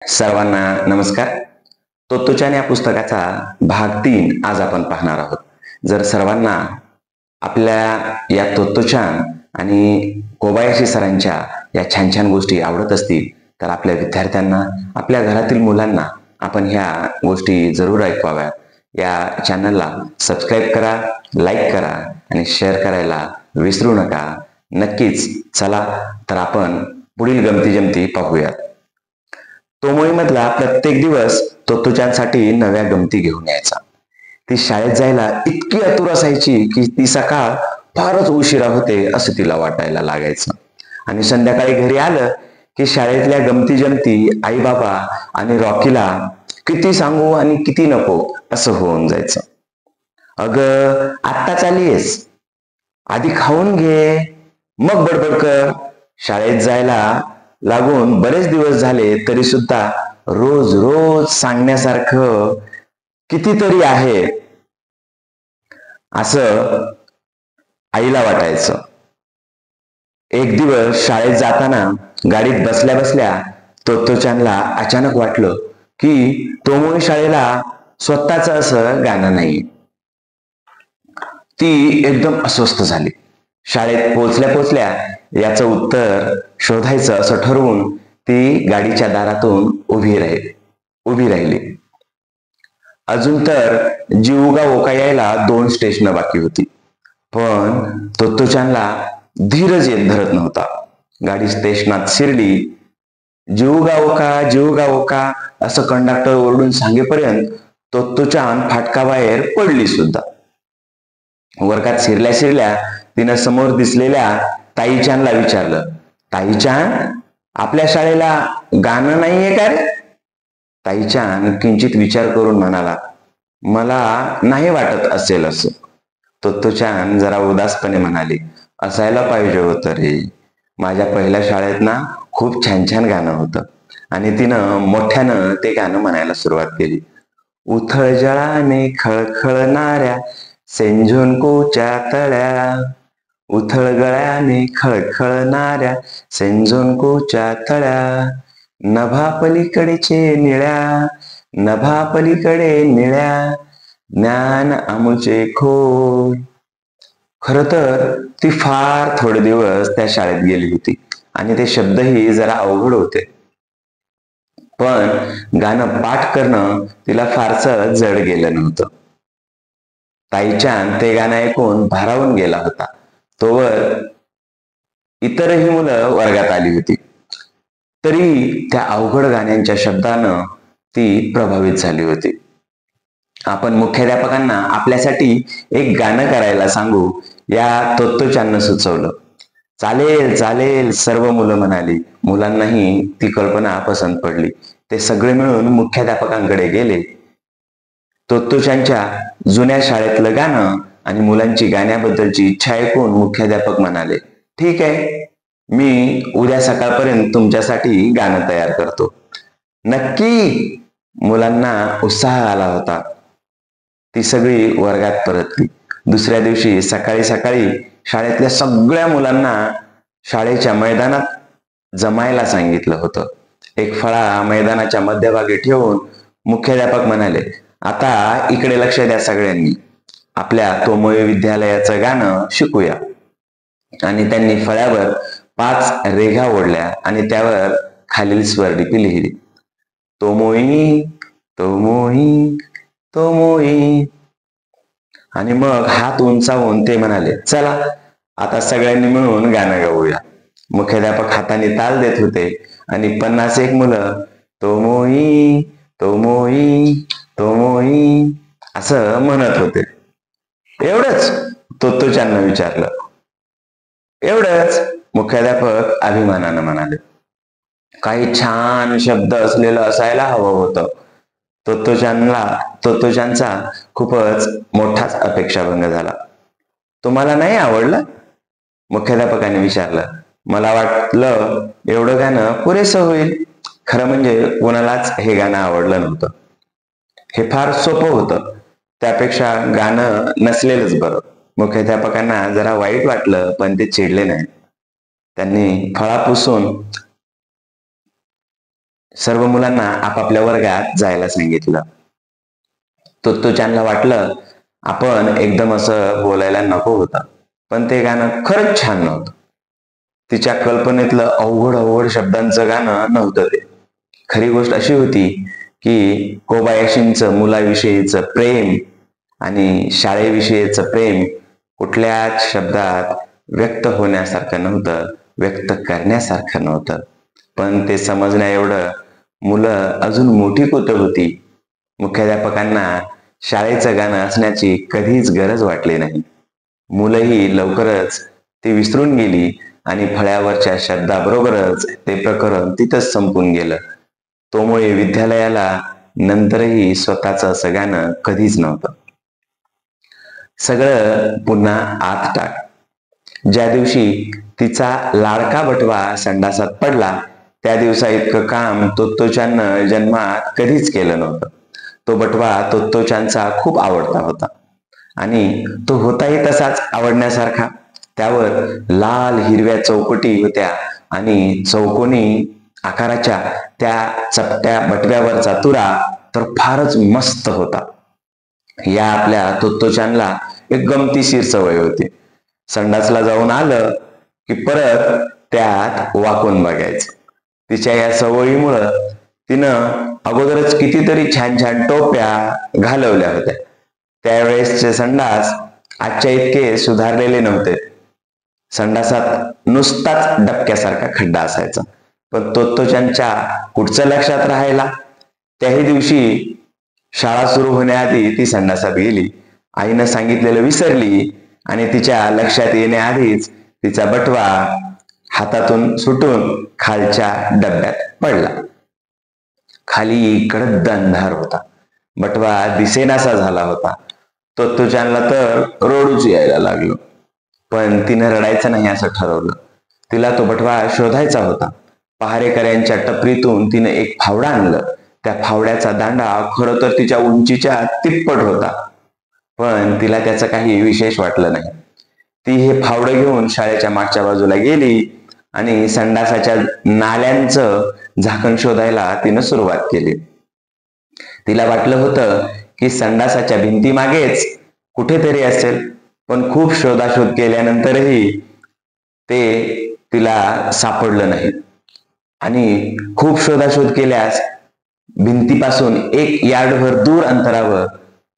सर्वांना नमस्कार. तोत्तोचान या पुस्तकाचा भाग 3 आज आपण पाहणार आहोत. जर सर्वांना आपल्या या तोत्तोचान आणि कोबायाशी सरांच्या या छान छान गोष्टी आवडत असतील तर आपल्या विद्यार्थ्यांना, आपल्या घरातील मुलांना आपण ह्या गोष्टी जरूर ऐकवाव्यात. या चॅनलला सबस्क्राईब करा, लाईक करा आणि शेअर करायला विसरू नका. नक्कीच. चला तर आपण पुढील गमती जमती पाहूयात. तोमोईमधला प्रत्येक दिवस तोत्तोचानसाठी नव्या गमती घेऊन यायचा. ती शाळेत जायला इतकी आतुर असायची की ती सकाळ फारच उशिरा होते असं तिला वाटायला लागायचं. आणि संध्याकाळी घरी आलं की शाळेतल्या गमती जमती आई बाबा आणि रॉकीला किती सांगू आणि किती नको असं होऊन जायचं. अगं आत्ताच आलीयस, आधी खाऊन घे मग बडबड कर. शाळेत जायला लागून बरेच दिवस झाले तरी सुद्धा रोज रोज सांगण्यासारखं कितीतरी आहे असं आईला वाटायचं. एक दिवस शाळेत जाताना गाडीत बसल्या बसल्या तोत्तोचानला अचानक वाटलं की तोमोई शाळेला स्वतःच असं गाणं नाही. ती एकदम अस्वस्थ झाली. शाळेत पोचल्या पोचल्या याचं उत्तर शोधायचं असं ठरवून ती गाडीच्या दारातून उभी राहिली. अजून तर जिवगा ओका यायला 2 स्टेशन बाकी होती, पण तोत्तोचानला धीरच येत धरत नव्हता. गाडी स्टेशनात शिरली. जिवगा ओका असं कंडक्टर ओरडून सांगेपर्यंत तोत्तोचान फाटकाबाहेर पडली सुद्धा. वर्गात शिरल्या शिरल्या तिनं समोर दिसलेल्या ताईचानला विचारलं, ताईचान, आपल्या शाळेला गाणं नाहीये का रे? ताईचान किंचित विचार करून म्हणाला, मला नाही वाटत असेल असं. तोत्तोचान जरा उदासपणे म्हणाली, असायला पाहिजे होतं रे. माझ्या पहिल्या शाळेत ना खूप छान छान गाणं होतं. आणि तिनं मोठ्यानं ते गाणं म्हणायला सुरुवात केली. उथळ जळाने खळखळणाऱ्या सेंझोनकोच्या तळ्या, उथळ गळ्याने खळखळणाऱ्या सेंझोनकोच्या तळ्या, नभापलीकडचे निळ्या ज्ञान आमुचे खोल. खर तर ती फार थोडे दिवस त्या शाळेत गेली होती आणि ते शब्दही जरा अवघड होते, पण गाणं पाठ करणं तिला फारसं जड गेलं नव्हतं. ताईचान ते गाणं ऐकून भारावून गेला होता. तोवर इतरही मुलं वर्गात आली होती. तरी त्या अवघड गाण्यांच्या शब्दानं ती प्रभावित झाली होती. आपण मुख्याध्यापकांना आपल्यासाठी एक गाणं करायला सांगू या तोत्तोचाननं सुचवलं. चालेल चालेल सर्व मुलं म्हणाली. मुलांनाही ती कल्पना पसंत पडली. ते सगळे मिळून मुख्याध्यापकांकडे गेले. तोत्तोचानच्या जुन्या शाळेतलं गाणं आणि मुलांची गाण्याबद्दलची इच्छा ऐकून मुख्याध्यापक म्हणाले, ठीक आहे, मी उद्या सकाळपर्यंत तुमच्यासाठी गाणं तयार करतो. नक्की? मुलांना उत्साह आला होता. ती सगळी वर्गात परतली. दुसऱ्या दिवशी सकाळी सकाळी शाळेतल्या सगळ्या मुलांना शाळेच्या मैदानात जमायला सांगितलं होतं. एक फळा मैदानाच्या मध्यभागी ठेवून मुख्याध्यापक म्हणाले, आता इकडे लक्ष द्या सगळ्यांनी. आपल्या तोमोई विद्यालयाचं गाणं शिकूया. आणि त्यांनी फळ्यावर 5 रेघा ओढल्या आणि त्यावर खालील स्वरलिपी लिहिली. Tomoe Tomoe Tomoe. आणि मग हात उंचावून ते म्हणाले, चला आता सगळ्यांनी मिळून गाणं गाऊया. मुख्याध्यापक हाताने ताल देत होते आणि 51 मुलं तोमोई तोमोई तोमोई असं म्हणत होते. एवढंच? तोत्तोचाननं विचारलं. एवढंच, मुख्याध्यापक अभिमानानं म्हणाले. काही छान शब्द असलेलं असायला हवं होतं. तोत्तोचानचा खूपच मोठाच अपेक्षाभंग झाला. तुम्हाला नाही आवडलं? मुख्याध्यापकाने विचारलं. मला वाटलं एवढं गाणं पुरेसं होईल. खरं म्हणजे कोणालाच हे गाणं आवडलं नव्हतं. हे फार सोपं होतं. त्यापेक्षा गाणं नसलेलंच बरं. मुख्याध्यापकांना जरा वाईट वाटलं, पण ते चिडले नाही. त्यांनी फळा पुसून सर्व मुलांना आपापल्या वर्गात जायला सांगितलं. तोत्तोचानला वाटलं आपण एकदम असं बोलायला नको होतं, पण ते गाणं खरंच छान नव्हतं. तिच्या कल्पनेतलं अवघड अवघड शब्दांचं गाणं नव्हतं ते. खरी गोष्ट अशी होती की कोबायाशींचं मुलाविषयीचं प्रेम आणि शाळेविषयीचं प्रेम कुठल्याच शब्दात व्यक्त होण्यासारखं नव्हतं, व्यक्त करण्यासारखं नव्हतं. पण ते समजण्या एवढं मुलं अजून मोठी कुठं होती. मुख्याध्यापकांना शाळेचं गाणं असण्याची कधीच गरज वाटली नाही. मुलंही लवकरच ती विसरून गेली आणि फळ्यावरच्या शब्दाबरोबरच ते प्रकरण तिथंच संपून गेलं. तोमुळे विद्यालयाला नंतरही स्वतःच असं गाणं कधीच नव्हतं. सगळं पुन्हा आत टाक. ज्या दिवशी तिचा लाडका बटवा संडासात पडला त्या दिवसा इतकं काम तोत्तोचाननं जन्मात कधीच केलं नव्हतं. तो बटवा तोत्तोचानचा खूप आवडता होता आणि तो होताही तसाच आवडण्यासारखा. त्यावर लाल हिरव्या चौकटी होत्या आणि चौकोनी आकाराच्या त्या चपट्या बटव्यावरचा तुरा तर फारच मस्त होता. या आपल्या तोत्तोचानला एक गमतीशीर सवय होती. संडासला जाऊन आलं की परत त्यात वाकून बघायचं. तिच्या या सवयीमुळं तिनं अगोदरच कितीतरी छान छान टोप्या घालवल्या होत्या. त्यावेळेसचे संडास आजच्या इतके सुधारलेले नव्हते. संडासात नुसताच डबक्यासारखा खड्डा असायचा. पण तोत्तोचानच्या कुठचं लक्षात राहायला. त्याही दिवशी शाळा सुरू होण्याआधी ती संडासात गेली. आईनं सांगितलेलं विसरली आणि तिच्या लक्षात येण्याआधीच तिचा बटवा हातातून सुटून खालच्या डब्यात पडला. खाली गडद अंधार होता. बटवा दिसेनासा झाला होता. तोत्तोचानला तर रडूच यायला लागलं. पण तिनं रडायचं नाही असं ठरवलं. तिला तो बटवा शोधायचा होता. पहारेकऱ्यांच्या टपरीतून तिनं एक फावडा आणलं. त्या फावड्याचा दांडा खरं तर तिच्या उंचीच्या तिप्पट होता. पण तिला त्याचं काही विशेष वाटलं नाही. ती हे फावडं घेऊन शाळेच्या मागच्या बाजूला गेली आणि संडासाच्या नाल्यांचं झाकण शोधायला तिनं सुरुवात केली. तिला वाटलं होतं की संडासाच्या भिंतीमागेच कुठेतरी असेल, पण खूप शोधाशोध केल्यानंतरही ते तिला सापडलं नाही. आणि खूप शोधाशोध केल्यास भिंतीपासून 1 यार्डभर दूर अंतरावर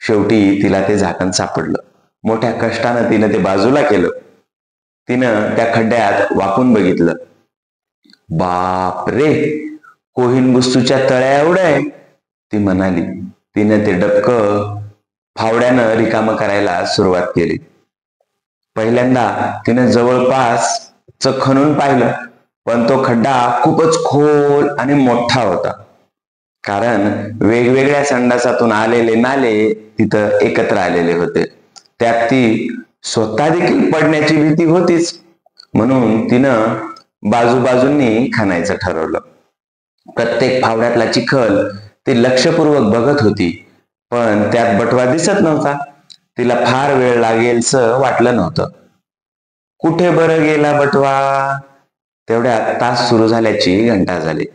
शेवटी तिला ते झाकण सापडलं. मोठ्या कष्टानं तिनं ते बाजूला केलं. तिनं त्या खड्ड्यात वाकून बघितलं. बाप रे, कोहिनूबुस्तूच्या तळ्या एवढं आहे, ती म्हणाली. तिनं ते डबकं फावड्यानं रिकामं करायला सुरुवात केली. पहिल्यांदा तिनं जवळपास खणून पाहिलं, पण तो खड्डा खूपच खोल आणि मोठा होता. कारण वेगवेगळ्या संडासातून आलेले नाले तिथं एकत्र आलेले होते. त्यात ती स्वतः देखील पडण्याची भीती होतीच. म्हणून तिनं बाजूबाजूंनी खणायचं ठरवलं. प्रत्येक फावड्यातला चिखल ती लक्षपूर्वक बघत होती, पण त्यात बटवा दिसत नव्हता. तिला फार वेळ लागेलसं वाटलं नव्हतं. कुठे बरं गेला बटवा? तेवढ्यात तास सुरू झाल्याची घंटा झाली.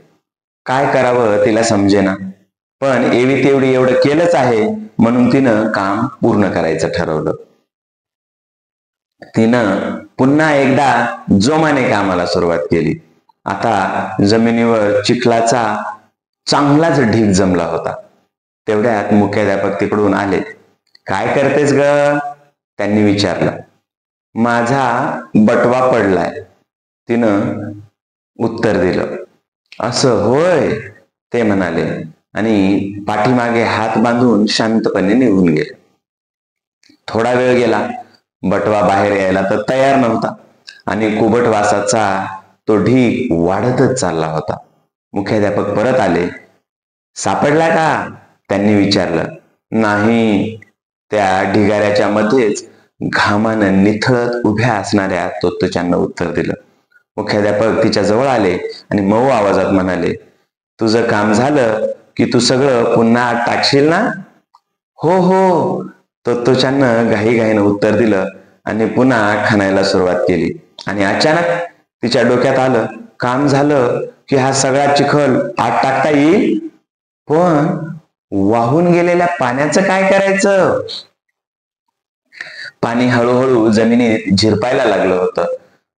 काय करावं तिला समजेना. पण एवी तेवढी एवढं केलंच आहे म्हणून तिनं काम पूर्ण करायचं ठरवलं. तिनं पुन्हा एकदा जोमाने कामाला सुरुवात केली. आता जमिनीवर चिखलाचा चांगलाच ढीग जमला होता. तेवढ्यात मुख्याध्यापक तिकडून आले. काय करतेस ग? त्यांनी विचारलं. माझा बटवा पडलाय, तिनं उत्तर दिलं. असं होय, ते म्हणाले आणि पाठीमागे हात बांधून शांतपणे निघून गेले. थोडा वेळ गेला. बटवा बाहेर यायला तर तयार नव्हता आणि कुबट वासाचा तो ढीग वाढतच चालला होता. मुख्याध्यापक परत आले. सापडला का? त्यांनी विचारलं. नाही, त्या ढिगाऱ्याच्या मध्येच घामानं निथळत उभ्या असणाऱ्या तोत्तोचाननं उत्तर दिलं. मुख्याध्यापक तिच्या जवळ आले आणि मऊ आवाजात म्हणाले, तुझं काम झालं की तू सगळं पुन्हा टाकशील ना? हो हो, तोत्तोचाननं घाईघाईनं उत्तर दिलं आणि पुन्हा खणायला सुरुवात केली. आणि अचानक तिच्या डोक्यात आलं, काम झालं की हा सगळा चिखल आत टाकता येईल, पण वाहून गेलेल्या पाण्याचं काय करायचं? पाणी हळूहळू जमिनीत झिरपायला लागलं होतं.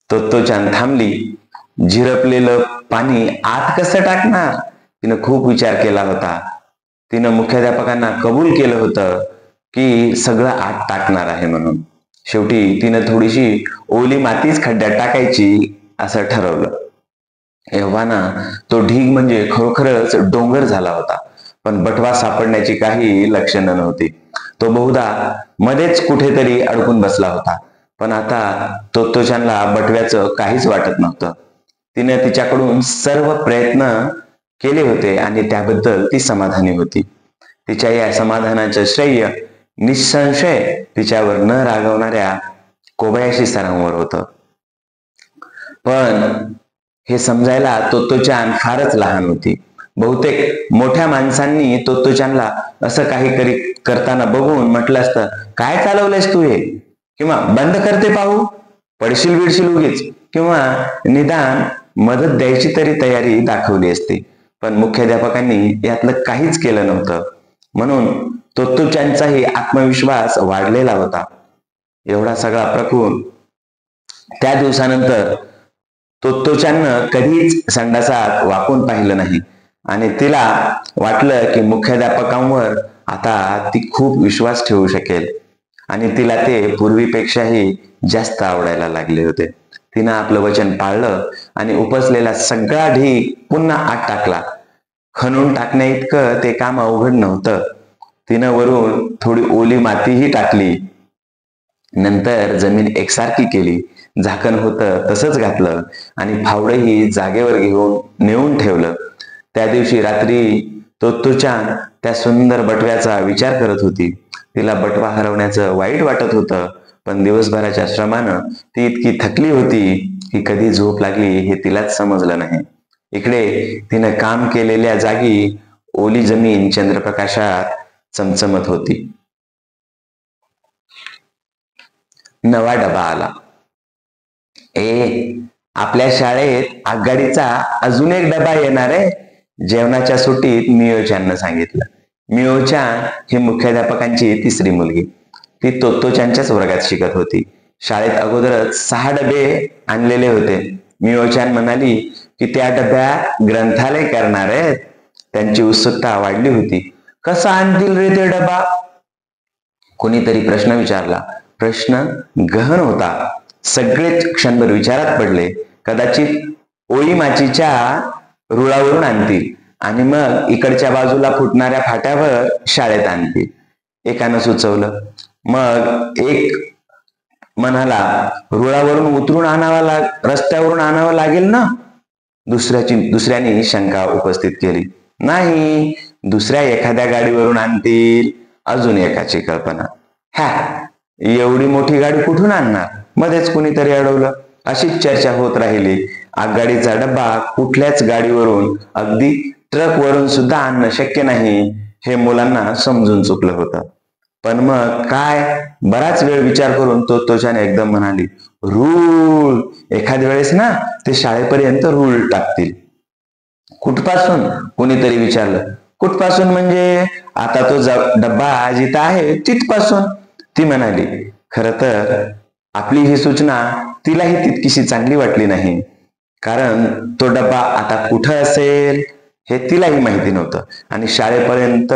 तोत्तोचान थांबली. झिरपलेलं पाणी आत कसं टाकणार? तिनं खूप विचार केला होता. तिनं मुख्याध्यापकांना कबूल केलं होतं की सगळं आत टाकणार आहे म्हणून. शेवटी तिनं थोडीशी ओली मातीच खड्ड्यात टाकायची असं ठरवलं. एव्हाना तो ढीग म्हणजे खरोखरच डोंगर झाला होता. पण बटवा सापडण्याची काही लक्षणं नव्हती. तो बहुधा मध्येच कुठेतरी अडकून बसला होता. पण आता तोत्तोचानला बटव्याचं काहीच वाटत नव्हतं. तिने तिच्याकडून सर्व प्रयत्न केले होते आणि त्याबद्दल ती समाधानी होती. तिच्या या समाधानाचं श्रेय निसंशय तिच्यावर न रागवणाऱ्या कोबायाशी सरांवर होतं. पण हे समजायला तोत्तोचान फारच लहान होती. बहुतेक मोठ्या माणसांनी तोत्तोचानला असं काही करताना बघून म्हटलं असतं, काय चालवलंयस तू हे? किंवा बंद करते पाहू, पडशील बिडशील उगीच, किंवा निदान मदत द्यायची तरी तयारी दाखवली असती. पण मुख्याध्यापकांनी यातलं काहीच केलं नव्हतं. म्हणून तोत्तोचानचाही आत्मविश्वास वाढलेला होता. एवढा सगळा प्रकून त्या दिवसानंतर तोत्तोचाननं कधीच संडासात वाकून पाहिलं नाही आणि तिला वाटलं की मुख्याध्यापकांवर आता ती खूप विश्वास ठेवू शकेल आणि तिला ते पूर्वीपेक्षाही जास्त आवडायला लागले होते. तिनं आपलं वचन पाळलं आणि उपसलेला सगळा ढीग पुन्हा आत टाकला. खणून टाकण्या इतकं ते काम अवघड नव्हतं. तिनं वरून थोडी ओली मातीही टाकली. नंतर जमीन एकसारखी केली. झाकण होतं तसंच घातलं आणि फावडंही जागेवर नेऊन ठेवलं. त्या दिवशी रात्री तोत्तोचान त्या सुंदर बटव्याचा विचार करत होती. तिला बटवा हरवण्याचं वाईट वाटत होतं, पण दिवसभराच्या श्रमानं ती इतकी थकली होती की कधी झोप लागली हे तिलाच समजलं नाही. इकडे तिनं काम केलेल्या जागी ओली जमीन चंद्रप्रकाशात चमचमत होती. नवा डबा आला. आपल्या शाळेत आगगाडीचा अजून एक डबा येणार आहे, जेवणाच्या सुट्टीत मिओचाननं सांगितलं. मिओचान ही मुख्याध्यापकांची तिसरी मुलगी. ती तोत्तोचानच्याच वर्गात शिकत होती. शाळेत अगोदरच 6 डबे आणलेले होते. मिओचान म्हणाली की त्या डब्यात ग्रंथालय करणार आहेत. त्यांची उत्सुकता वाढली होती. कसा आणतील रे ते डबा? कोणीतरी प्रश्न विचारला. प्रश्न गहन होता. सगळेच क्षणभर विचारात पडले. कदाचित ओळी माचीच्या रुळावरून आणतील आणि मग इकडच्या बाजूला फुटणाऱ्या फाट्यावर शाळेत आणतील, एकानं सुचवलं. मग एक म्हणाला, रुळावरून उतरून रस्त्यावरून आणावं लागेल ना? दुसऱ्याने शंका उपस्थित केली. नाही, दुसऱ्या एखाद्या गाडीवरून आणतील. अजून एकाची कल्पना. एवढी मोठी गाडी कुठून आणणार? मध्येच कुणीतरी अडवलं. अशीच चर्चा होत राहिली. आगगाडीचा डब्बा कुठल्याच गाडीवरून, अगदी ट्रकवरून सुद्धा आणणं शक्य नाही हे मुलांना समजून चुकलं होतं. पण मग काय? बराच वेळ विचार करून तोत्तोचान एकदम म्हणाली, रूळ. एखाद्या वेळेस ना ते शाळेपर्यंत रूळ टाकतील. कुठपासून? कोणीतरी विचारलं. कुठपासून म्हणजे? आता तो डब्बा जिथं आहे तिथपासून, ती म्हणाली. खरं तर आपली ही सूचना तिलाही तितकीशी चांगली वाटली नाही, कारण तो डब्बा आता कुठं असेल हे तिलाही माहिती नव्हतं आणि शाळेपर्यंत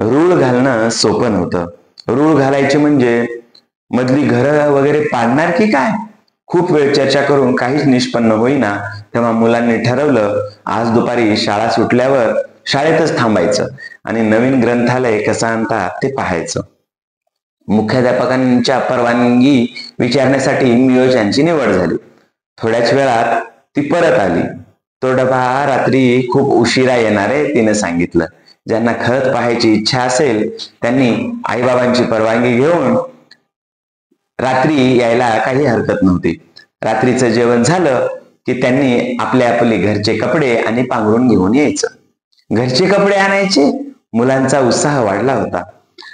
रूळ घालणं सोपं नव्हतं. रूळ घालायचे म्हणजे मधली घरं वगैरे पाडणार की काय? खूप वेळ चर्चा करून काहीच निष्पन्न होईना. तेव्हा मुलांनी ठरवलं, आज दुपारी शाळा सुटल्यावर शाळेतच थांबायचं आणि नवीन ग्रंथालय कसं आणतात ते पाहायचं. मुख्याध्यापकांच्या परवानगी विचारण्यासाठी मिओचानची निवड झाली. थोड्याच वेळात ती परत आली. तो डबा रात्री खूप उशिरा येणार आहे, तिने सांगितलं. ज्यांना खरंच पाहायची इच्छा असेल त्यांनी आईबाबांची परवानगी घेऊन रात्री यायला काही हरकत नव्हती. रात्रीचं जेवण झालं की त्यांनी आपले घरचे कपडे आणि पांघरून घेऊन यायचं. घरचे कपडे आणायचे? मुलांचा उत्साह वाढला होता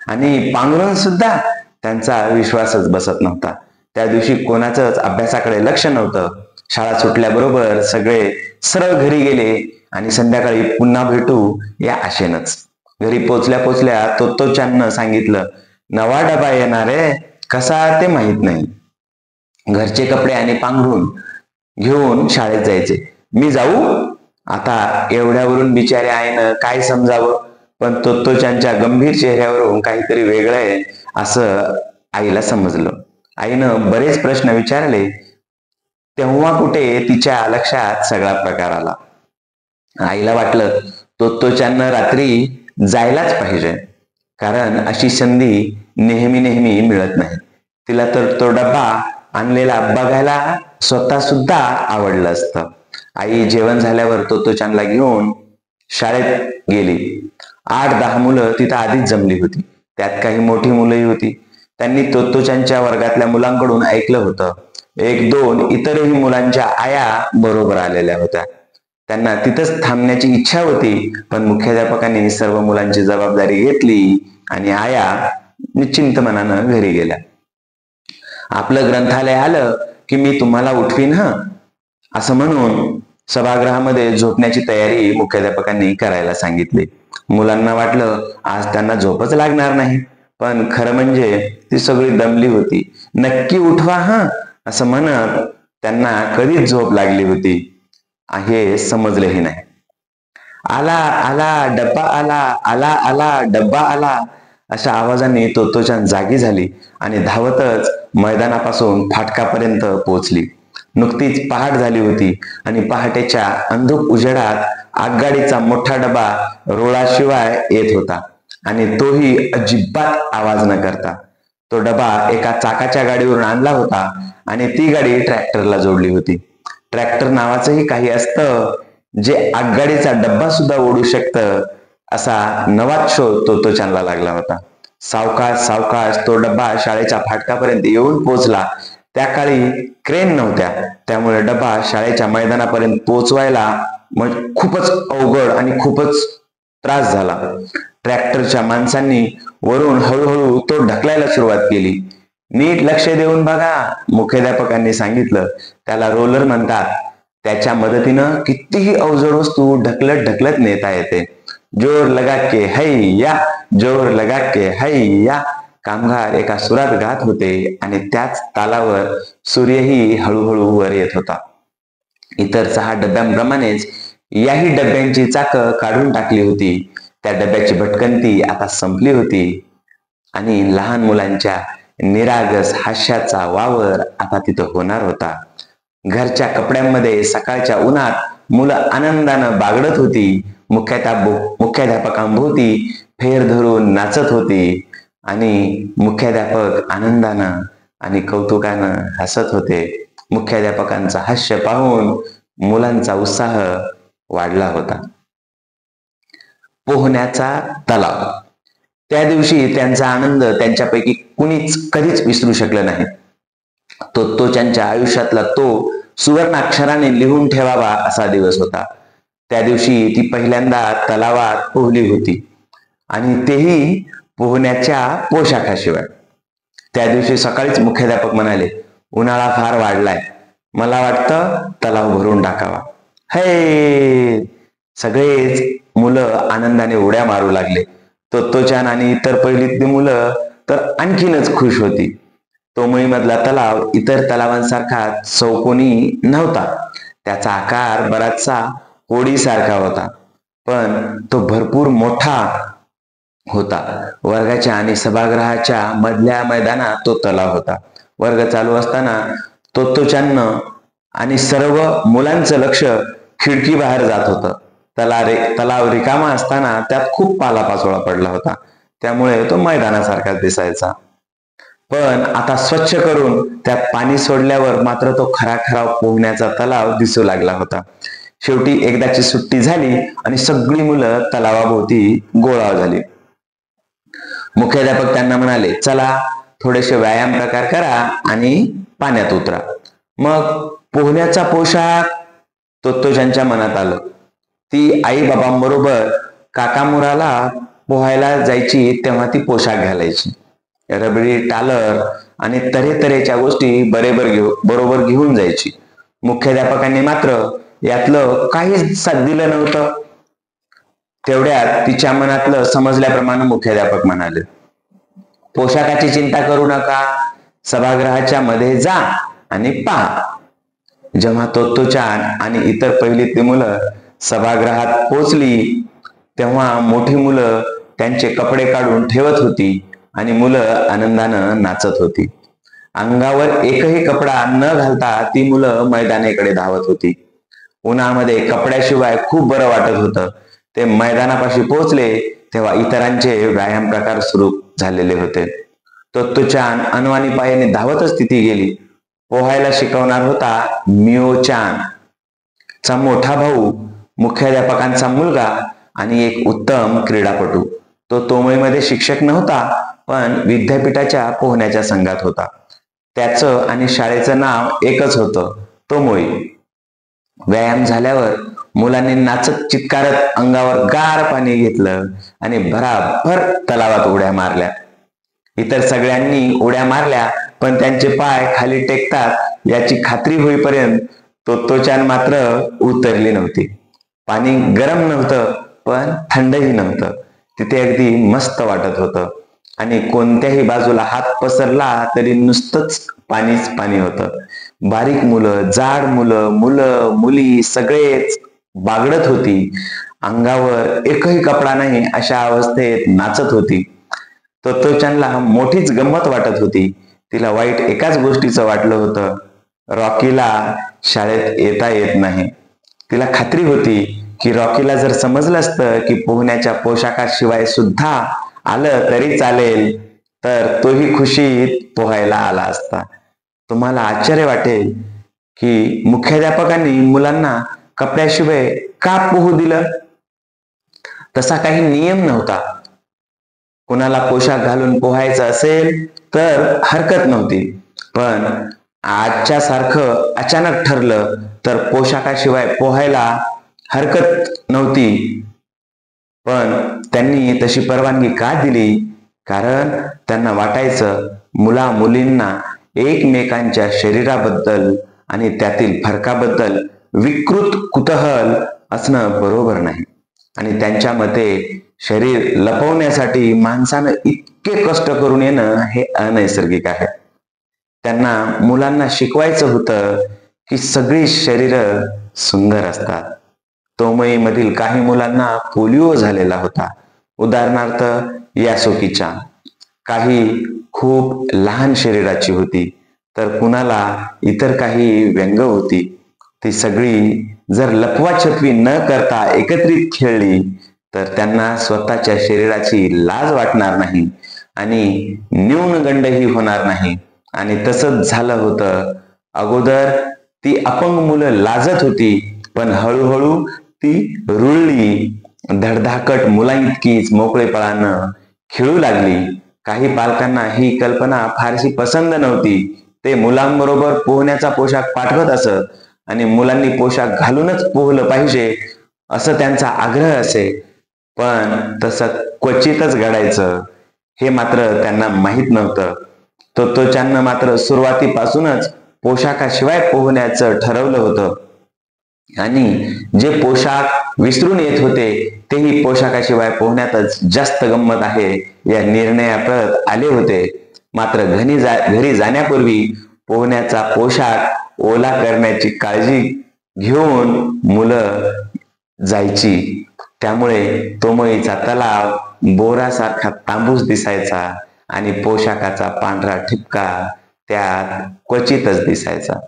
आणि पांघरून सुद्धा त्यांचा विश्वासच बसत नव्हता. त्या दिवशी कोणाचंच अभ्यासाकडे लक्ष नव्हतं. शाळा सुटल्याबरोबर सगळे सरळ घरी गेले आणि संध्याकाळी पुन्हा भेटू या आशेनच. घरी पोचल्या पोचल्या तोत्तोचाननं सांगितलं, नवा डबा येणार आहे, कसा ते माहित नाही. घरचे कपडे आणि पांघरून घेऊन शाळेत जायचे. मी जाऊ? आता एवढ्यावरून बिचारे आईनं काय समजावं, पण तोत्तोचानच्या गंभीर चेहऱ्यावरून काहीतरी वेगळं आहे असं आईला समजलं. आईनं बरेच प्रश्न विचारले, तेव्हा कुठे तिच्या लक्षात सगळा प्रकार आला. आईला वाटलं तोत्तोचाननं रात्री जायलाच पाहिजे, कारण अशी संधी नेहमी नेहमी मिळत नाही. तिला तर तो डब्बा आणलेला बघायला स्वतः सुद्धा आवडलं असतं. आई जेवण झाल्यावर तोत्तोचानला घेऊन शाळेत गेली. 8-10 मुलं तिथं आधीच जमली होती. त्यात काही मोठी मुलंही होती. त्यांनी तोत्तोचानच्या वर्गातल्या मुलांकडून ऐकलं होतं. 1-2 इतरही मुलांच्या आया बरोबर आलेल्या होत्या. त्यांना तिथंच थांबण्याची इच्छा होती, पण मुख्याध्यापकांनी सर्व मुलांची जबाबदारी घेतली आणि आया निश्चिंत मनानं घरी गेल्या. आपलं ग्रंथालय आलं की मी तुम्हाला उठवीन असं म्हणून सभागृहामध्ये झोपण्याची तयारी मुख्याध्यापकांनी करायला सांगितली. मुलांना वाटलं आज त्यांना झोपच लागणार नाही, पण खरं म्हणजे ती सगळी दमली होती. नक्की उठवा असं म्हणत त्यांना कधीच झोप लागली होती हे समजलंही नाही. आला आला डब्बा आला, आला आला डब्बा आला अशा आवाजाने तोत्तोचान जागी झाली आणि धावतच मैदानापासून फाटकापर्यंत पोहोचली. नुकतीच पहाट झाली होती आणि पहाटेच्या अंधुक उजेडात आगगाडीचा मोठा डबा रोळाशिवाय येत होता आणि तोही अजिबात आवाज न करता. तो डबा एका चाकाच्या गाडीवरून आणला होता आणि ती गाडी ट्रॅक्टरला जोडली होती. ट्रॅक्टर नावाचंही काही असतं जे आगगाडीचा डब्बा सुद्धा ओढू शकतं असा नवाच शोध तोत्तोचानला लागला होता. सावकाश सावकाश तो डब्बा शाळेच्या फाटकापर्यंत येऊन पोहोचला. त्या काळी क्रेन नव्हत्या, त्यामुळे डबा शाळेच्या मैदानापर्यंत पोहोचवायला खूपच अवघड आणि खूपच त्रास झाला. ट्रॅक्टरच्या माणसांनी वरून हळूहळू तो ढकलायला सुरुवात केली. नीट लक्ष देऊन बघा, मुख्याध्यापकांनी सांगितलं. त्याला रोलर म्हणतात. त्याच्या मदतीनं कितीही अवजड वस्तू ढकलत ढकलत नेता येते. जोर लगा के हैया, जोर लगा के हैया कामगार एका सुरात गात होते आणि त्याच तालावर सूर्यही हळूहळू वर येत होता. इतर 6 डब्यांप्रमाणेच याही डब्यांची चाकं काढून टाकली होती. त्या डब्याची भटकंती आता संपली होती आणि लहान मुलांच्या निरागस हास्याचा वावर आता तिथं होणार होता. घरच्या कपड्यांमध्ये सकाळच्या उन्हात मुलं आनंदानं बागडत होती. मुख्याध्यापकांभोवती फेर धरून नाचत होती आणि मुख्याध्यापक आनंदानं आणि कौतुकानं हसत होते. मुख्याध्यापकांचं हास्य पाहून मुलांचा उत्साह वाढला होता. पोहण्याचा तलाव. त्या दिवशी त्यांचा आनंद त्यांच्यापैकी कुणीच कधीच विसरू शकलं नाही. तोत्तोचानच्या आयुष्यातला तो सुवर्णाक्षराने लिहून ठेवावा असा दिवस होता. त्या दिवशी ती पहिल्यांदा तलावात पोहली होती आणि तेही पोहण्याच्या पोशाखाशिवाय. त्या दिवशी सकाळीच मुख्याध्यापक म्हणाले, उन्हाळा फार वाढलाय, मला वाटतं तलाव भरून टाकावा. हे सगळेच मुलं आनंदाने उड्या मारू लागले. तोत्तोचान आणि इतर पहिलीतली मुलं तर आणखीनच खुश होती. तो मुळीमधला तलाव इतर तलावांसारखा चौकोनी नव्हता. त्याचा आकार बराचसा होडीसारखा होता, पण तो भरपूर मोठा होता. वर्गाच्या आणि सभागृहाच्या मधल्या मैदानात तो तलाव होता. वर्ग चालू असताना तोत्तोचाननं आणि सर्व मुलांचं लक्ष खिडकी बाहेर जात होतं. तलाव रिकामा असताना त्यात खूप पालापाचोळा पडला होता, त्यामुळे तो मैदानासारखाच दिसायचा. पण आता स्वच्छ करून त्यात पाणी सोडल्यावर मात्र तो खरा पोहण्याचा तलाव दिसू लागला होता. शेवटी एकदाची सुट्टी झाली आणि सगळी मुलं तलावाभोवती गोळा झाली. मुख्याध्यापक त्यांना म्हणाले, चला थोडेसे व्यायाम प्रकार करा आणि पाण्यात उतरा. मग पोहण्याचा पोशाख. तोत्तोचानच्या मनात आलं. ती आई बाबांबरोबर काकामुराला पोहायला जायची तेव्हा ती पोशाख घालायची. रबरी टालर आणि तऱ्हेतऱ्हेच्या गोष्टी बरोबर घेऊन जायची. मुख्याध्यापकांनी मात्र यातलं काहीच साथ दिलं नव्हतं. तेवढ्यात तिच्या मनातलं समजल्याप्रमाणे मुख्याध्यापक म्हणाले, पोशाखाची चिंता करू नका, सभागृहाच्या मध्ये जा आणि पहा. जेव्हा तोत्तोचान आणि इतर पहिलीतली मुलं सभागृहात पोचली तेव्हा मोठी मुलं त्यांचे कपडे काढून ठेवत होती आणि मुलं आनंदानं नाचत होती. अंगावर एकही कपडा न घालता ती मुलं मैदानाकडे धावत होती. उन्हामध्ये कपड्याशिवाय खूप बरं वाटत होतं. ते मैदानापाशी पोहोचले तेव्हा इतरांचे व्यायाम प्रकार सुरू झालेले होते. तोत्तोचान अनवाणी पायाने धावतच तिथे गेली. पोहायला शिकवणार होता मिओचान चा मोठा भाऊ, मुख्याध्यापकांचा मुलगा आणि एक उत्तम क्रीडापटू. तो तोमईमध्ये शिक्षक नव्हता, पण विद्यापीठाच्या पोहण्याच्या संघात होता. त्याचं आणि शाळेचं नाव एकच होतं, तोमोई. व्यायाम झाल्यावर मुलांनी नाचत चित्कारत अंगावर गार पाणी घेतलं आणि भराभर तलावात उड्या मारल्या. इतर सगळ्यांनी उड्या मारल्या, पण त्यांचे पाय खाली टेकतात याची खात्री होईपर्यंत तोत्तोचान मात्र उतरली नव्हती. पाणी गरम नव्हतं, पण थंडही नव्हतं. तिथे अगदी मस्त वाटत होतं आणि कोणत्याही बाजूला हात पसरला तरी नुसतंच पाणीच पाणी होतं. बारीक मुलं, जाड मुलं, मुलं मुली सगळेच बागडत होती. अंगावर एकही कपडा नाही अशा अवस्थेत नाचत होती. तोत्तोचानला मोठीच गंमत वाटत होती. तिला वाईट एकाच गोष्टीचं वाटलं होतं, रॉकीला शाळेत येता येत नाही. तिला खात्री होती की रॉकीला जर समजलं असतं की पोहण्याच्या पोशाखाशिवाय सुद्धा आलं तरी चालेल तर तोही खुशीत पोहायला आला असता. तुम्हाला आश्चर्य वाटेल की मुख्याध्यापकांनी मुलांना कपड्याशिवाय का पोहू दिलं. तसा काही नियम नव्हता. कुणाला पोशाख घालून पोहायचं असेल तर हरकत नव्हती, पण आजच्या सारखं अचानक ठरलं तर पोशाखाशिवाय पोहायला हरकत नव्हती. पण त्यांनी तशी परवानगी का दिली? कारण त्यांना वाटायचं मुला मुलींना एकमेकांच्या शरीराबद्दल आणि त्यातील फरकाबद्दल विकृत कुतूहल असणं बरोबर नाही आणि त्यांच्या मते शरीर लपवण्यासाठी माणसानं इतके कष्ट करून येणं हे अनैसर्गिक आहे. त्यांना मुलांना शिकवायचं होतं की सगळी शरीरं सुंदर असतात. तोमई मधील काही मुलांना पोलिओ झालेला होता. उदाहरणार्थ यासोकीचान. काही खूप लहान शरीराची होती तर कुणाला इतर काही व्यंग होती. ती सगळी जर लपवाछपवी न करता एकत्रित खेळली तर त्यांना स्वतःच्या शरीराची लाज वाटणार नाही आणि न्यूनगंडही होणार नाही. आणि तसंच झालं होतं. अगोदर ती अपंग मुलं लाजत होती, पण हळूहळू ती रुळली. धडधाकट मुलांइतकीच मोकळेपणानं खेळू लागली. काही पालकांना ही कल्पना फारशी पसंत नव्हती. ते मुलांबरोबर पोहण्याचा पोशाख पाठवत असत आणि मुलांनी पोशाख घालूनच पोहलं पाहिजे असं त्यांचा आग्रह असे. पण तसं क्वचितच घडायचं हे मात्र त्यांना माहीत नव्हतं. तोत्तोचाननं मात्र सुरुवातीपासूनच पोशाखाशिवाय पोहण्याचं ठरवलं होतं आणि जे पोशाख विसरून येत होते तेही पोशाखाशिवाय पोहण्यातच जास्त गंमत आहे या निर्णयाप्रत आले होते. मात्र घरी जाण्यापूर्वी पोहण्याचा पोशाख ओला करण्याची काळजी घेऊन मुलं जायची. त्यामुळे तोमईचा तलाव बोरासारखा तांबूस दिसायचा आणि पोशाखाचा पांढरा ठिपका त्यात क्वचितच दिसायचा.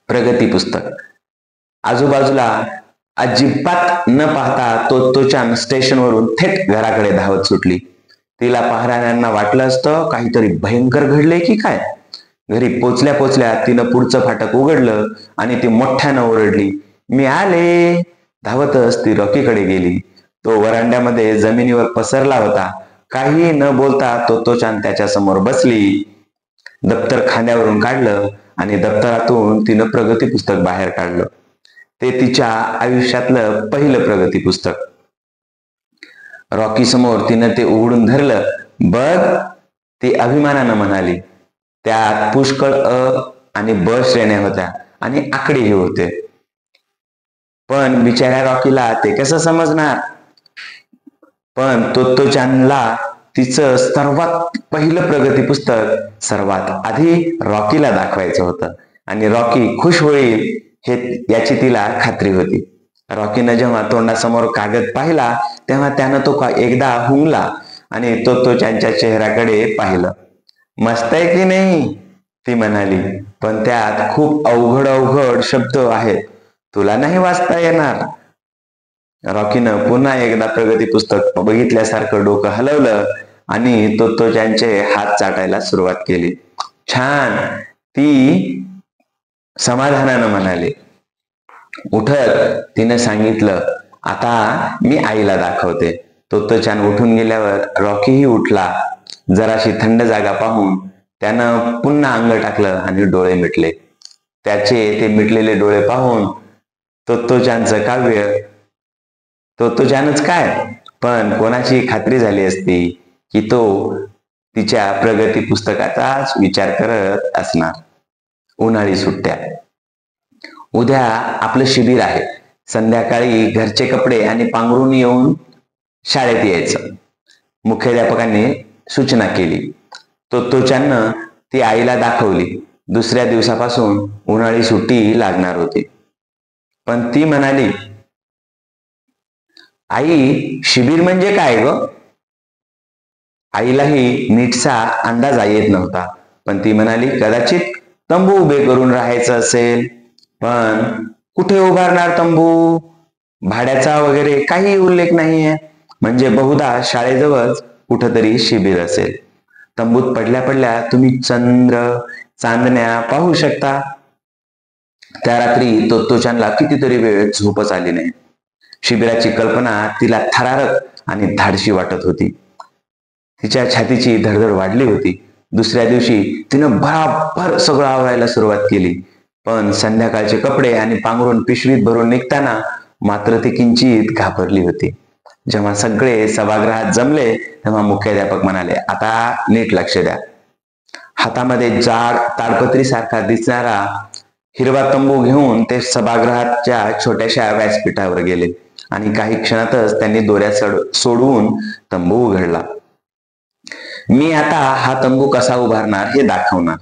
प्रगती पुस्तक. आजूबाजूला अजिबात न पाहता तोत्तोचान स्टेशनवरून थेट घराकडे धावत सुटली. तिला पाहणाऱ्यांना वाटलं असतं काहीतरी भयंकर घडले की काय. घरी पोचल्या पोचल्या तिनं पुढचं फाटक उघडलं आणि ती मोठ्यानं ओरडली, मी आले. धावतच ती रॉकीकडे गेली. तो वरांड्यामध्ये जमिनीवर पसरला होता. काही न बोलता तोत्तोचान त्याच्या समोर बसली. दप्तर खांद्यावरून काढलं आणि दप्तरातून तिनं प्रगती पुस्तक बाहेर काढलं. ते तिच्या आयुष्यातलं पहिलं प्रगती पुस्तक. रॉकी समोर तिनं ते उघडून धरलं. बघ, ती अभिमानानं म्हणाली. त्यात पुष्कळ अ आणि ब श्रेण्या होत्या. आणि आकडेही होते. पण बिचाऱ्या रॉकीला ते कसं समजणार? पण तोत्तोचानला तिचं सर्वात पहिलं प्रगती पुस्तक सर्वात आधी रॉकीला दाखवायचं होतं आणि रॉकी खुश होईल हे याची तिला खात्री होती. रॉकीनं जेव्हा तोंडासमोर कागद पाहिला तेव्हा त्यानं तो एकदा हुंगला आणि तोत्तोचानच्या चेहऱ्याकडे पाहिलं. मस्त आहे की नाही? ती म्हणाली, पण त्यात खूप अवघड अवघड शब्द आहेत, तुला नाही वाचता येणार. रॉकीनं पुन्हा एकदा प्रगती पुस्तक बघितल्यासारखं डोकं हलवलं आणि तोत्तोचानचे हात चाटायला सुरुवात केली. छान, ती समाधानानं म्हणाली. उठत तिनं सांगितलं, आता मी आईला दाखवते. तोत्तोचान उठून गेल्यावर रॉकीही उठला. जराशी थंड जागा पाहून त्यानं पुन्हा अंग टाकलं आणि डोळे मिटले. त्याचे ते मिटलेले डोळे पाहून तोत्तोचानचं काव्य, तोत्तोचानच काय, पण कोणाची खात्री झाली असती की तो तिच्या प्रगती पुस्तकाचाच विचार करत असणार. उन्हाळी सुट्ट्या. उद्या आपलं शिबिर आहे. संध्याकाळी घरचे कपडे आणि पांघरून येऊन शाळेत यायचं, मुख्याध्यापकांनी सूचना केली. तोत्तोचाननं ती आईला दाखवली. दुसऱ्या दिवसापासून उन्हाळी सुट्टी लागणार होती. पण ती म्हणाली, आई, शिबिर म्हणजे काय ग? आईलाही नीटसा अंदाज येत नव्हता, पण ती म्हणाली, कदाचित तंबू उभे करून राहायचं असेल. पण कुठे उभारणार तंबू? भाड्याचा वगैरे काही उल्लेख नाहीये. म्हणजे बहुधा शाळेजवळ कुठंतरी शिबिर असेल. तंबूत पडल्या पडल्या तुम्ही चंद्र चांदण्या पाहू शकता. त्या रात्री तोत्तोचानला कितीतरी वेळ झोपच आली नाही. शिबिराची कल्पना तिला थरारक आणि धाडशी वाटत होती. तिच्या छातीची धडधड वाढली होती. दुसऱ्या दिवशी तिनं भराभर सगळं आवरायला सुरुवात केली. पण संध्याकाळचे कपडे आणि पांघरून पिशवीत भरून निघताना मात्र ती किंचित घाबरली होती. जेव्हा सगळे सभागृहात जमले तेव्हा मुख्याध्यापक म्हणाले, आता नीट लक्ष द्या. हातामध्ये जाड ताडपत्री सारखा दिसणारा हिरवा तंबू घेऊन ते सभागृहाच्या छोट्याशा व्यासपीठावर गेले आणि काही क्षणातच त्यांनी दोऱ्या सोडवून तंबू उघडला. मी आता हा तंबू कसा उभारणार हे दाखवणार,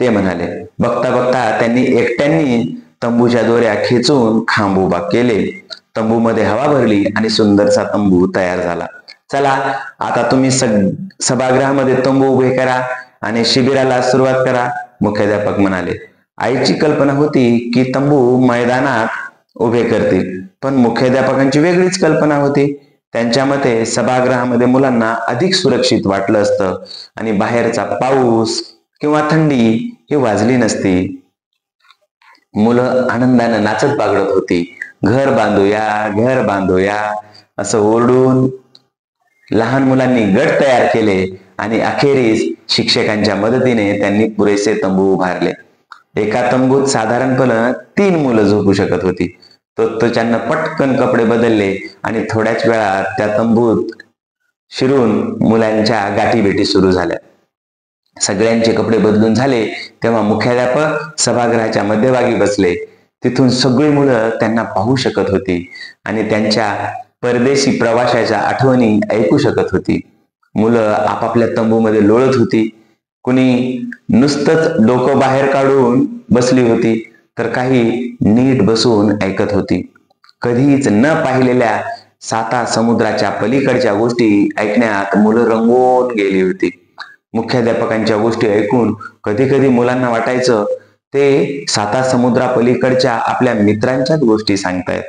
ते म्हणाले. बघता बघता त्यांनी एकट्यांनी तंबूच्या दोऱ्या खेचून खांब उभा केले. तंबूमध्ये हवा भरली आणि सुंदरसा तंबू तयार झाला. चला, आता तुम्ही सभागृहामध्ये तंबू उभे करा आणि शिबिराला सुरुवात करा, मुख्याध्यापक म्हणाले. आईची कल्पना होती की तंबू मैदानात उभे करतील, पण मुख्याध्यापकांची वेगळीच कल्पना होती. त्यांच्या मते सभागृहामध्ये मुलांना अधिक सुरक्षित वाटलं असतं आणि बाहेरचा पाऊस किंवा थंडी ही वाजली नसती. मुलं आनंदानं नाचत बागडत होती. घर बांधूया, घर बांधूया असं ओरडून लहान मुलांनी गट तयार केले आणि अखेरीस शिक्षकांच्या मदतीने त्यांनी पुरेसे तंबू उभारले. एका तंबूत साधारणपणे 3 मुलं झोपू शकत होती. तोत्तोचाननं पटकन कपडे बदलले आणि थोड्याच वेळात त्या तंबूत शिरून मुलांच्या गाठीभेटी सुरू झाल्या. सगळ्यांचे कपडे बदलून झाले तेव्हा मुख्याध्यापक सभागृहाच्या मध्यभागी बसले. तिथून सगळी मुलं त्यांना पाहू शकत होती आणि त्यांच्या परदेशी प्रवासाच्या आठवणी ऐकू शकत होती. मुलं आपापल्या तंबूमध्ये लोळत होती. कुणी नुसतंच डोकं बाहेर काढून बसली होती, तर काही नीट बसून ऐकत होती. कधीच न पाहिलेल्या 7 समुद्राच्या पलीकडच्या गोष्टी ऐकण्यात मुलं रंगून गेली होती. मुख्याध्यापकांच्या गोष्टी ऐकून कधी कधी मुलांना वाटायचं ते 7 समुद्रापलीकडच्या आपल्या मित्रांच्याच गोष्टी सांगतायत.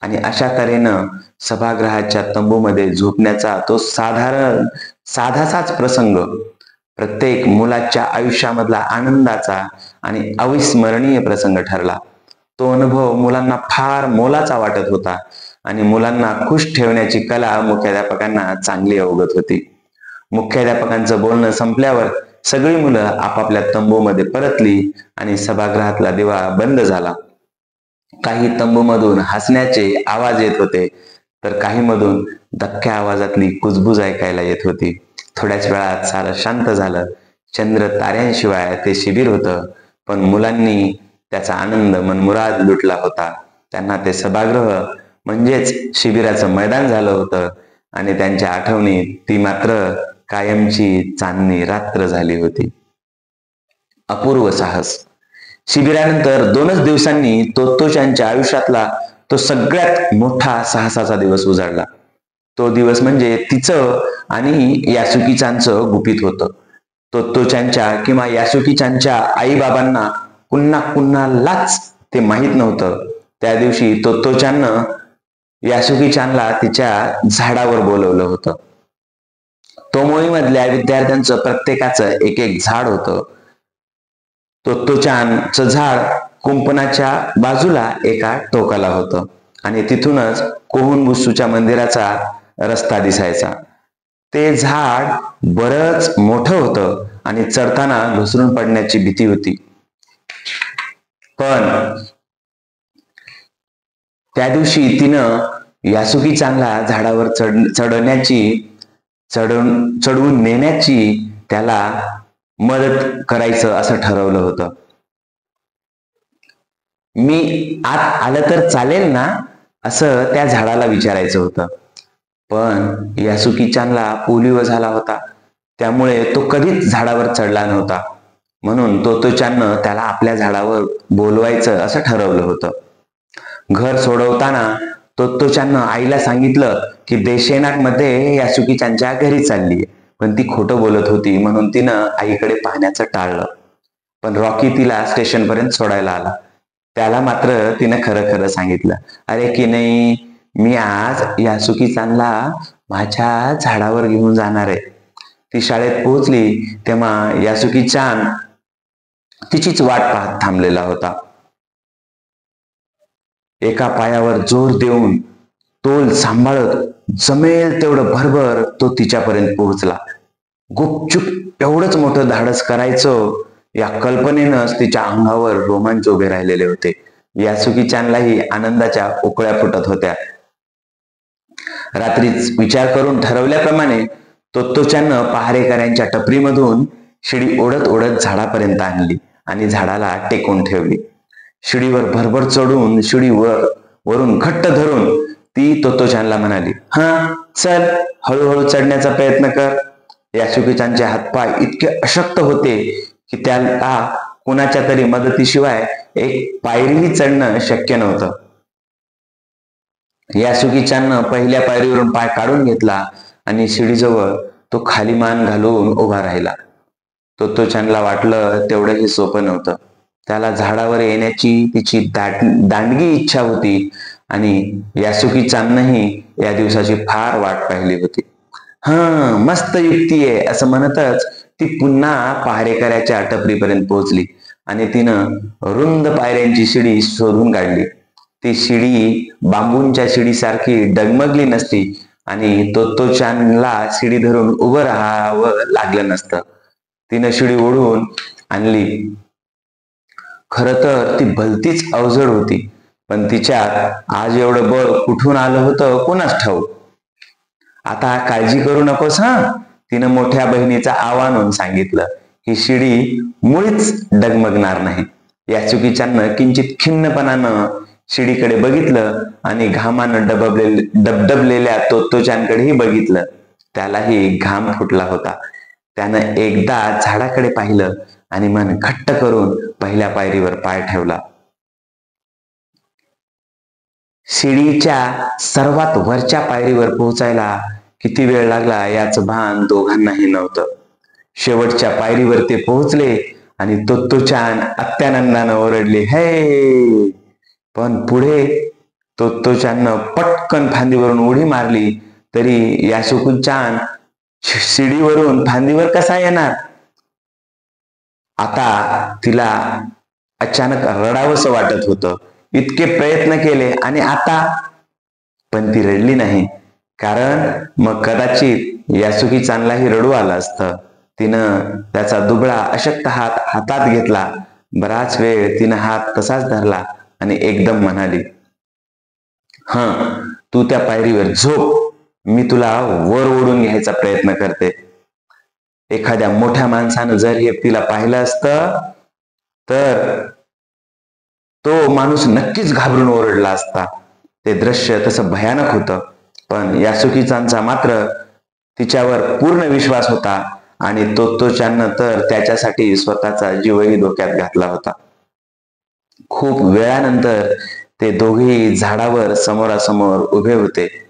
आणि अशा तऱ्हेनं सभागृहाच्या तंबूमध्ये झोपण्याचा तो साधासाच प्रसंग प्रत्येक मुलाच्या आयुष्यामधला आनंदाचा आणि अविस्मरणीय प्रसंग ठरला. तो अनुभव मुलांना फार मोलाचा वाटत होता आणि मुलांना खुश ठेवण्याची कला मुख्याध्यापकांना चांगली अवगत होती. मुख्याध्यापकांचं बोलणं संपल्यावर सगळी मुलं आपापल्या तंबूमध्ये परतली आणि सभागृहातला दिवा बंद झाला. काही तंबूमधून हसण्याचे आवाज येत होते, तर काही मधून दबक्या आवाजातली कुजबुज ऐकायला येत होती. थोड्याच वेळात सारं शांत झालं. चंद्र ताऱ्यांशिवाय ते शिबिर होतं, पण मुलांनी त्याचा आनंद मनमुराद लुटला होता. त्यांना ते सभागृह म्हणजेच शिबिराचं मैदान झालं होतं आणि त्यांच्या आठवणीत ती मात्र कायमची चांदणी रात्र झाली होती. अपूर्व साहस. शिबिरानंतर 2च दिवसांनी तोत्तोचानच्या आयुष्यातला तो सगळ्यात मोठा साहसाचा दिवस उजाडला. तो दिवस म्हणजे तिचं आणि यासुकी-चानचं गुपित होतं. तोत्तोचानच्या किंवा यासुकी-चानच्या आई-बाबांना कुणालाच ते माहीत नव्हतं. त्या दिवशी तोत्तोचाननं यासुकी-चानला तिच्या झाडावर बोलवलं होतं. तोमोईमधल्या विद्यार्थ्यांचं प्रत्येकाचं एक एक झाड होतं. तोत्तोचानचं झाड कुंपणाच्या बाजूला एका टोकाला होतं आणि तिथूनच कोहुनबुत्सूच्या मंदिराचा रस्ता दिसायचा. ते झाड बरंच मोठं होतं आणि चढताना घसरून पडण्याची भीती होती. पण त्या दिवशी तिनं यासुकी-चानला झाडावर चढवून नेण्याची त्याला मदत करायचं असं ठरवलं होतं. मी आत आलं तर चालेल ना, असं त्या झाडाला विचारायचं होतं. पण यासुकी-चानला पोलिओ झाला होता, त्यामुळे तो कधीच झाडावर चढला नव्हता. म्हणून तोत्तोचाननं त्याला आपल्या झाडावर बोलवायचं असं ठरवलं होतं. घर सोडवताना तोत्तोचाननं आईला सांगितलं की देशेनाकमध्ये यासुकी-चानच्या घरी चाललीये, पण ती खोटं बोलत होती म्हणून तिनं आईकडे पाहण्याचं टाळलं. पण रॉकी तिला स्टेशनपर्यंत सोडायला आला. त्याला मात्र तिनं खरं खरं सांगितलं, अरे की नाही, मी आज यासुकी-चानला माझ्या झाडावर घेऊन जाणार आहे. ती शाळेत पोहोचली तेव्हा यासुकी-चान तिचीच वाट पाहत थांबलेला होता. एका पायावर जोर देऊन तोल सांभाळत जमेल तेवढं भरभर तो तिच्यापर्यंत पोहोचला. गुपचूप एवढंच मोठं धाडस करायचं या कल्पनेनंच तिच्या अंगावर रोमांच उभे राहिलेले होते. यासुकी-चानलाही आनंदाच्या उकळ्या फुटत होत्या. रात्रीच विचार करून ठरवल्याप्रमाणे तोत्तोचाननं पहारेकऱ्यांच्या टपरीमधून शिडी ओढत ओढत झाडापर्यंत आणली आणि झाडाला टेकून ठेवली. शिडीवर भरभर चढून वरून घट्ट धरून ती तोत्तोचानला म्हणाली, चल, हळूहळू चढण्याचा प्रयत्न कर. यासुकी-चानचे हातपाय इतके अशक्त होते की त्याला कुणाच्या तरी मदतीशिवाय एक पायरीही चढणं शक्य नव्हतं. यासुकी-चाननं पहिल्या पायरीवरून पाय काढून घेतला आणि शिडीजवळ तो खाली मान घालून उभा राहिला. तोत्तोचानला वाटलं तेवढंही सोपं नव्हतं. त्याला झाडावर येण्याची तिची दांडगी इच्छा होती आणि यासुकी-चाननंही या दिवसाची फार वाट पाहिली होती. मस्त युक्ती आहे असं म्हणतच ती पुन्हा पहारेकऱ्याच्या टपरीपर्यंत पोहोचली आणि तिनं रुंद पायऱ्यांची शिडी शोधून काढली. ती शिडी बांबूंच्या शिडीसारखी डगमगली नसती आणि तोत्तोचानला शिडी धरून उभं राहावं लागलं नसतं. तिनं शिडी ओढून आणली. खरं तर ती भलतीच अवजड होती, पण तिच्यात आज एवढं बळ कुठून आलं होतं कोणास ठाऊक. आता काळजी करू नकोस तिनं मोठ्या बहिणीचं आवाहन सांगितलं. ही शिडी मुळीच डगमगणार नाही. यासुकी-चाननं किंचित खिन्नपणानं शिडीकडे बघितलं आणि घामानं डबडबलेल्या तोत्तोचानकडेही बघितलं. त्यालाही घाम फुटला होता. त्यानं एकदा झाडाकडे पाहिलं आणि मन घट्ट करून पहिल्या पायरीवर पाय ठेवला. शिडीच्या सर्वात वरच्या पायरीवर पोहोचायला किती वेळ लागला याचं भान दोघांनाही नव्हतं. शेवटच्या पायरीवर ते पोहोचले आणि तोत्तोचान अत्यानंदानं ओरडले, हे! पण पुढे तोत्तोचाननं पटकन फांदीवरून उडी मारली तरी यासुकी-चान शिडीवरून फांदीवर कसा येणार? आता तिला अचानक रडावंसं वाटत होतं. इतके प्रयत्न केले आणि आता? पण ती रडली नाही, कारण मग कदाचित यासुकी-चानलाही रडू आलं असतं. तिनं त्याचा दुबळा अशक्त हात हातात घेतला. बराच वेळ तिनं हात तसाच धरला आणि एकदम म्हणाली, तू त्या पायरीवर झोप, मी तुला वर ओढून घ्यायचा प्रयत्न करते. एखाद्या मोठ्या माणसानं जर हे तिला पाहिलं असतं तर तो माणूस नक्कीच घाबरून ओरडला असता. ते दृश्य तसं भयानक होतं. पण यासुकीचांचा मात्र तिच्यावर पूर्ण विश्वास होता आणि तोत्तोचाननं तर त्याच्यासाठी स्वतःचा जीवही धोक्यात घातला होता. खूप वेळानंतर ते दोघेही झाडावर समोरासमोर उभे होते.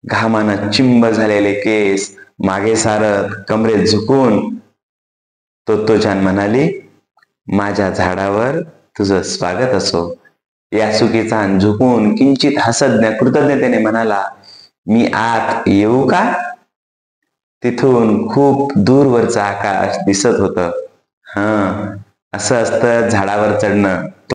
घामानं चिंब झालेले केस मागे सारत कमरेत झुकून तोत्तोचान म्हणाली, माझ्या झाडावर तुझं स्वागत असो. यासुकी-चान झुकून किंचित हसत कृतज्ञतेने म्हणाला, मी आत येऊ का? तिथून खूप दूरवरचं आकाश दिसत होतं. हं, असं असतं झाडावर चढणं.